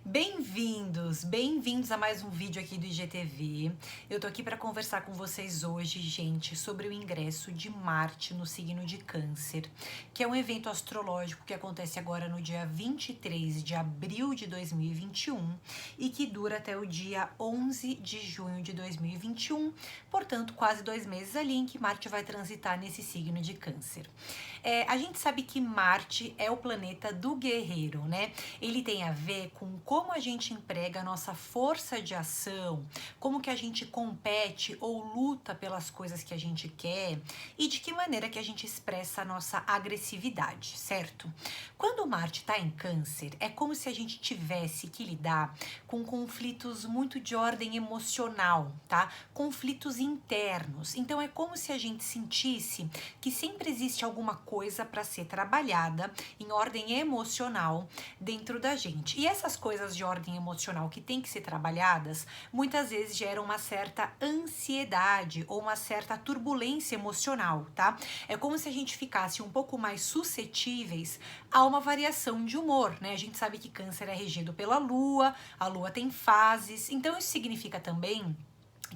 Bem-vindos a mais um vídeo aqui do IGTV. Eu tô aqui para conversar com vocês hoje, gente, sobre o ingresso de Marte no signo de Câncer, que é um evento astrológico que acontece agora no dia 23 de abril de 2021 e que dura até o dia 11 de junho de 2021, portanto, quase 2 meses ali em que Marte vai transitar nesse signo de Câncer. A gente sabe que Marte é o planeta do guerreiro, né? Ele tem a ver com como a gente emprega a nossa força de ação, como que a gente compete ou luta pelas coisas que a gente quer e de que maneira que a gente expressa a nossa agressividade, certo? Quando Marte está em Câncer, é como se a gente tivesse que lidar com conflitos muito de ordem emocional, tá? Conflitos internos. Então é como se a gente sentisse que sempre existe alguma coisa para ser trabalhada em ordem emocional dentro da gente. E essas coisas de ordem emocional que tem que ser trabalhadas, muitas vezes geram uma certa ansiedade ou uma certa turbulência emocional, tá? É como se a gente ficasse um pouco mais suscetíveis a uma variação de humor, né? A gente sabe que Câncer é regido pela Lua, a Lua tem fases, então isso significa também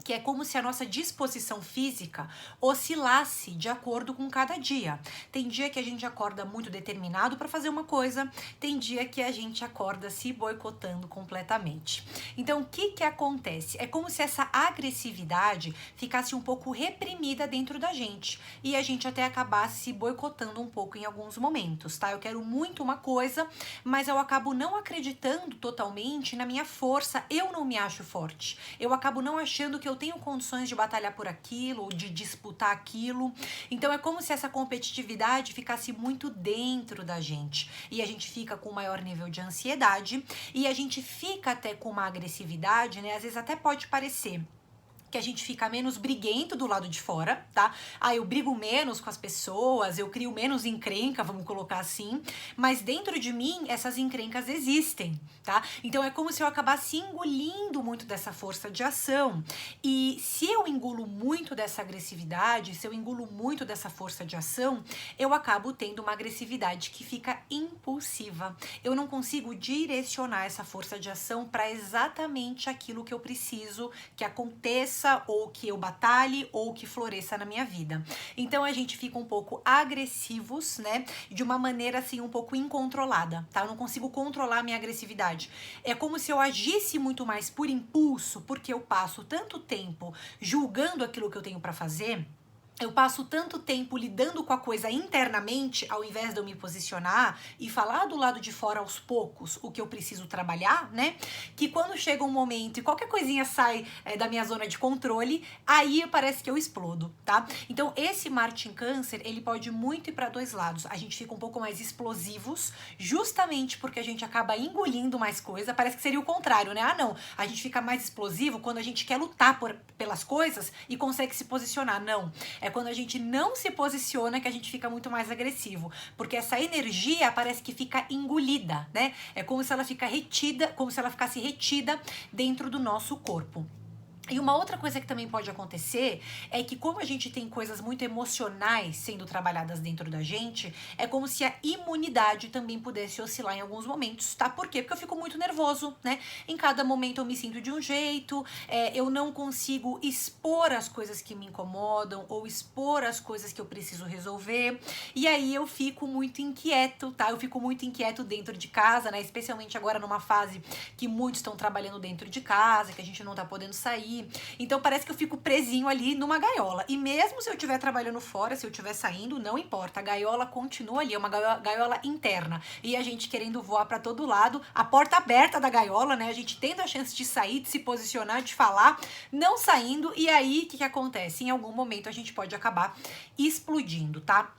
que é como se a nossa disposição física oscilasse de acordo com cada dia. Tem dia que a gente acorda muito determinado para fazer uma coisa, tem dia que a gente acorda se boicotando completamente. Então, o que acontece? É como se essa agressividade ficasse um pouco reprimida dentro da gente e a gente até acabasse se boicotando um pouco em alguns momentos, tá? Eu quero muito uma coisa, mas eu acabo não acreditando totalmente na minha força, eu não me acho forte. Eu acabo não achando que eu tenho condições de batalhar por aquilo, ou de disputar aquilo. Então é como se essa competitividade ficasse muito dentro da gente. E a gente fica com um maior nível de ansiedade e a gente fica até com uma agressividade, né? Às vezes até pode parecer que a gente fica menos briguento do lado de fora, tá? Eu brigo menos com as pessoas, eu crio menos encrenca, vamos colocar assim, mas dentro de mim essas encrencas existem, tá? Então é como se eu acabasse engolindo muito dessa força de ação. E se eu engulo muito dessa agressividade, se eu engulo muito dessa força de ação, eu acabo tendo uma agressividade que fica impulsiva. Eu não consigo direcionar essa força de ação para exatamente aquilo que eu preciso que aconteça ou que eu batalhe ou que floresça na minha vida. Então a gente fica um pouco agressivos, né? De uma maneira assim um pouco incontrolada, tá? Eu não consigo controlar a minha agressividade. É como se eu agisse muito mais por impulso, porque eu passo tanto tempo julgando aquilo que eu tenho para fazer. Eu passo tanto tempo lidando com a coisa internamente, ao invés de eu me posicionar e falar do lado de fora aos poucos o que eu preciso trabalhar, né? Que quando chega um momento e qualquer coisinha sai da minha zona de controle, aí parece que eu explodo, tá? Então esse Marte em Câncer, ele pode muito ir para dois lados. A gente fica um pouco mais explosivos, justamente porque a gente acaba engolindo mais coisa. Parece que seria o contrário, né? Não, a gente fica mais explosivo quando a gente quer lutar pelas coisas e consegue se posicionar. Não. É quando a gente não se posiciona que a gente fica muito mais agressivo, porque essa energia parece que fica engolida, né? É como se ela fica retida, como se ela ficasse retida dentro do nosso corpo. E uma outra coisa que também pode acontecer é que como a gente tem coisas muito emocionais sendo trabalhadas dentro da gente, é como se a imunidade também pudesse oscilar em alguns momentos, tá? Por quê? Porque eu fico muito nervoso, né? Em cada momento eu me sinto de um jeito, eu não consigo expor as coisas que me incomodam ou expor as coisas que eu preciso resolver, e aí eu fico muito inquieto, tá? Eu fico muito inquieto dentro de casa, né? Especialmente agora numa fase que muitos estão trabalhando dentro de casa, que a gente não tá podendo sair. Então parece que eu fico presinho ali numa gaiola. E mesmo se eu estiver trabalhando fora, se eu estiver saindo, não importa. A gaiola continua ali, é uma gaiola interna. E a gente querendo voar para todo lado, a porta aberta da gaiola, né? A gente tendo a chance de sair, de se posicionar, de falar, não saindo. E aí, o que acontece? Em algum momento a gente pode acabar explodindo, tá?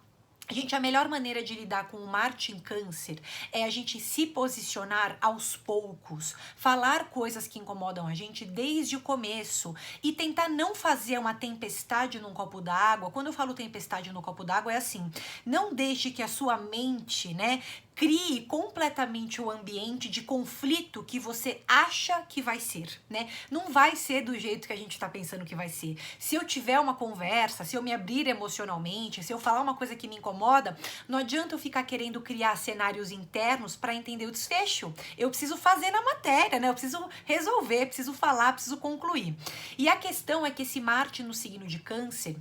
Gente, a melhor maneira de lidar com o Marte em Câncer é a gente se posicionar aos poucos, falar coisas que incomodam a gente desde o começo e tentar não fazer uma tempestade num copo d'água. Quando eu falo tempestade no copo d'água é assim, não deixe que a sua mente, né, crie completamente o ambiente de conflito que você acha que vai ser, né? Não vai ser do jeito que a gente tá pensando que vai ser. Se eu tiver uma conversa, se eu me abrir emocionalmente, se eu falar uma coisa que me incomoda, não adianta eu ficar querendo criar cenários internos para entender o desfecho. Eu preciso fazer na matéria, né? Eu preciso resolver, preciso falar, preciso concluir. E a questão é que esse Marte no signo de Câncer,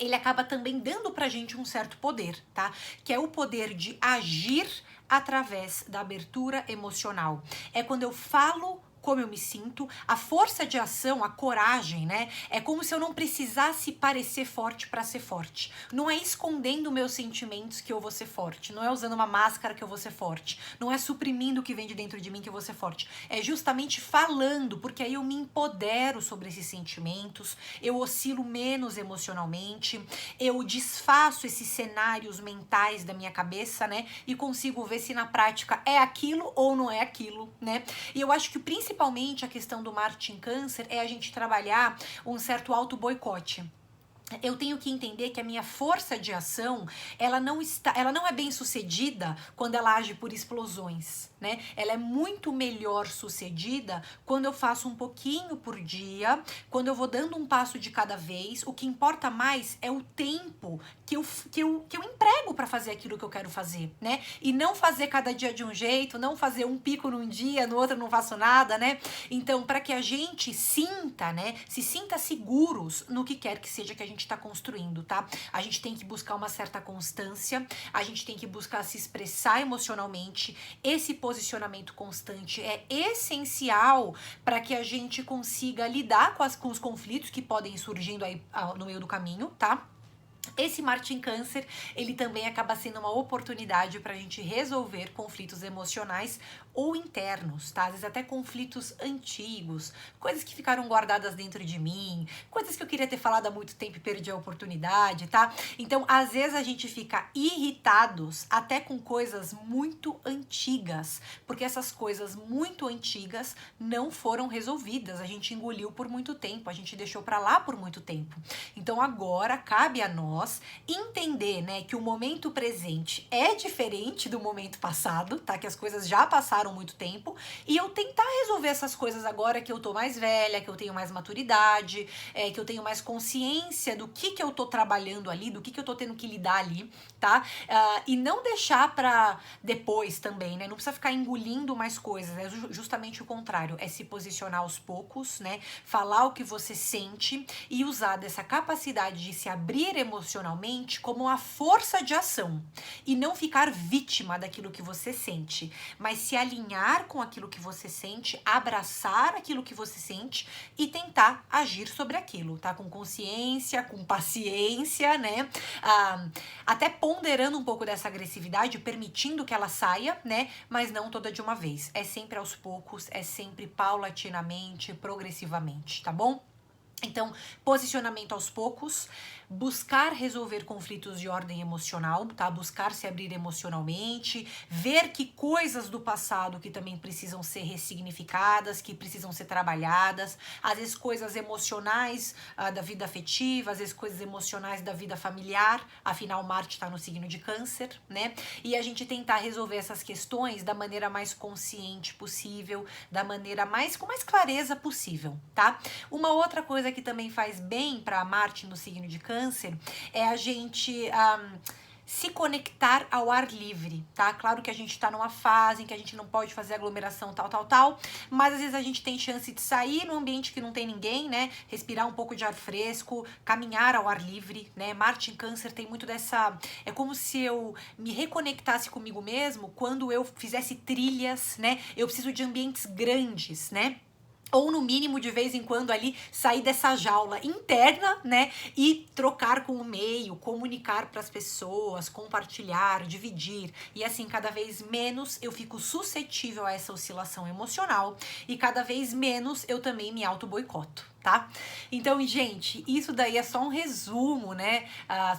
ele acaba também dando pra gente um certo poder, tá? Que é o poder de agir através da abertura emocional. É quando eu falo como eu me sinto, a força de ação, a coragem, né? É como se eu não precisasse parecer forte para ser forte. Não é escondendo meus sentimentos que eu vou ser forte. Não é usando uma máscara que eu vou ser forte. Não é suprimindo o que vem de dentro de mim que eu vou ser forte. É justamente falando, porque aí eu me empodero sobre esses sentimentos, eu oscilo menos emocionalmente, eu desfaço esses cenários mentais da minha cabeça, né? E consigo ver se na prática é aquilo ou não é aquilo, né? E eu acho que principalmente a questão do Marte em Câncer é a gente trabalhar um certo auto-boicote. Eu tenho que entender que a minha força de ação, ela não é bem sucedida quando ela age por explosões, né? Ela é muito melhor sucedida quando eu faço um pouquinho por dia, quando eu vou dando um passo de cada vez. O que importa mais é o tempo que eu emprego para fazer aquilo que eu quero fazer, né? E não fazer cada dia de um jeito, não fazer um pico num dia, no outro eu não faço nada, né? Então, para que a gente sinta, né, se sinta seguros no que quer que seja que a gente está construindo, tá? A gente tem que buscar uma certa constância, a gente tem que buscar se expressar emocionalmente. Esse posicionamento constante é essencial para que a gente consiga lidar com os conflitos que podem ir surgindo aí no meio do caminho, tá? Esse Marte em Câncer, ele também acaba sendo uma oportunidade para a gente resolver conflitos emocionais ou internos, tá? Às vezes até conflitos antigos, coisas que ficaram guardadas dentro de mim, coisas que eu queria ter falado há muito tempo e perdi a oportunidade, tá? Então, às vezes a gente fica irritados até com coisas muito antigas, porque essas coisas muito antigas não foram resolvidas, a gente engoliu por muito tempo, a gente deixou para lá por muito tempo. Então, agora cabe a nós entender, né, que o momento presente é diferente do momento passado, tá? Que as coisas já passaram muito tempo e eu tentar resolver essas coisas agora que eu tô mais velha, que eu tenho mais maturidade, que eu tenho mais consciência do que eu tô trabalhando ali, do que eu tô tendo que lidar ali, tá? E não deixar pra depois também, né? Não precisa ficar engolindo mais coisas, é justamente o contrário, é se posicionar aos poucos, né? Falar o que você sente e usar dessa capacidade de se abrir emocionalmente como uma força de ação e não ficar vítima daquilo que você sente, mas se alinhar com aquilo que você sente, abraçar aquilo que você sente e tentar agir sobre aquilo, tá? Com consciência, com paciência, né? Até ponderando um pouco dessa agressividade, permitindo que ela saia, né? Mas não toda de uma vez. É sempre aos poucos, é sempre paulatinamente, progressivamente, tá bom? Então, posicionamento aos poucos, buscar resolver conflitos de ordem emocional, tá? Buscar se abrir emocionalmente, ver que coisas do passado que também precisam ser ressignificadas, que precisam ser trabalhadas, às vezes coisas emocionais da vida afetiva, às vezes coisas emocionais da vida familiar, afinal Marte está no signo de Câncer, né? E a gente tentar resolver essas questões da maneira mais consciente possível, da maneira com mais clareza possível, tá? Uma outra coisa que também faz bem para Marte no signo de Câncer é a gente se conectar ao ar livre, tá? Claro que a gente tá numa fase em que a gente não pode fazer aglomeração tal, mas às vezes a gente tem chance de sair num ambiente que não tem ninguém, né? Respirar um pouco de ar fresco, caminhar ao ar livre, né? Marte em Câncer tem muito dessa... É como se eu me reconectasse comigo mesmo quando eu fizesse trilhas, né? Eu preciso de ambientes grandes, né? Ou no mínimo de vez em quando ali sair dessa jaula interna, né, e trocar com o meio, comunicar para as pessoas, compartilhar, dividir, e assim cada vez menos eu fico suscetível a essa oscilação emocional e cada vez menos eu também me auto-boicoto. tá? Então, gente, isso daí é só um resumo, né,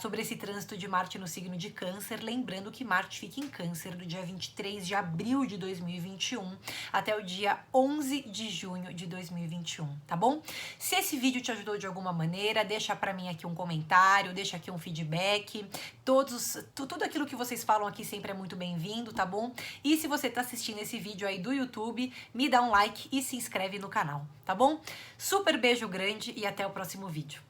sobre esse trânsito de Marte no signo de Câncer. Lembrando que Marte fica em Câncer do dia 23 de abril de 2021 até o dia 11 de junho de 2021, tá bom? Se esse vídeo te ajudou de alguma maneira, deixa pra mim aqui um comentário, deixa aqui um feedback. Tudo aquilo que vocês falam aqui sempre é muito bem-vindo, tá bom? E se você tá assistindo esse vídeo aí do YouTube, me dá um like e se inscreve no canal, tá bom? Super beijo grande e até o próximo vídeo.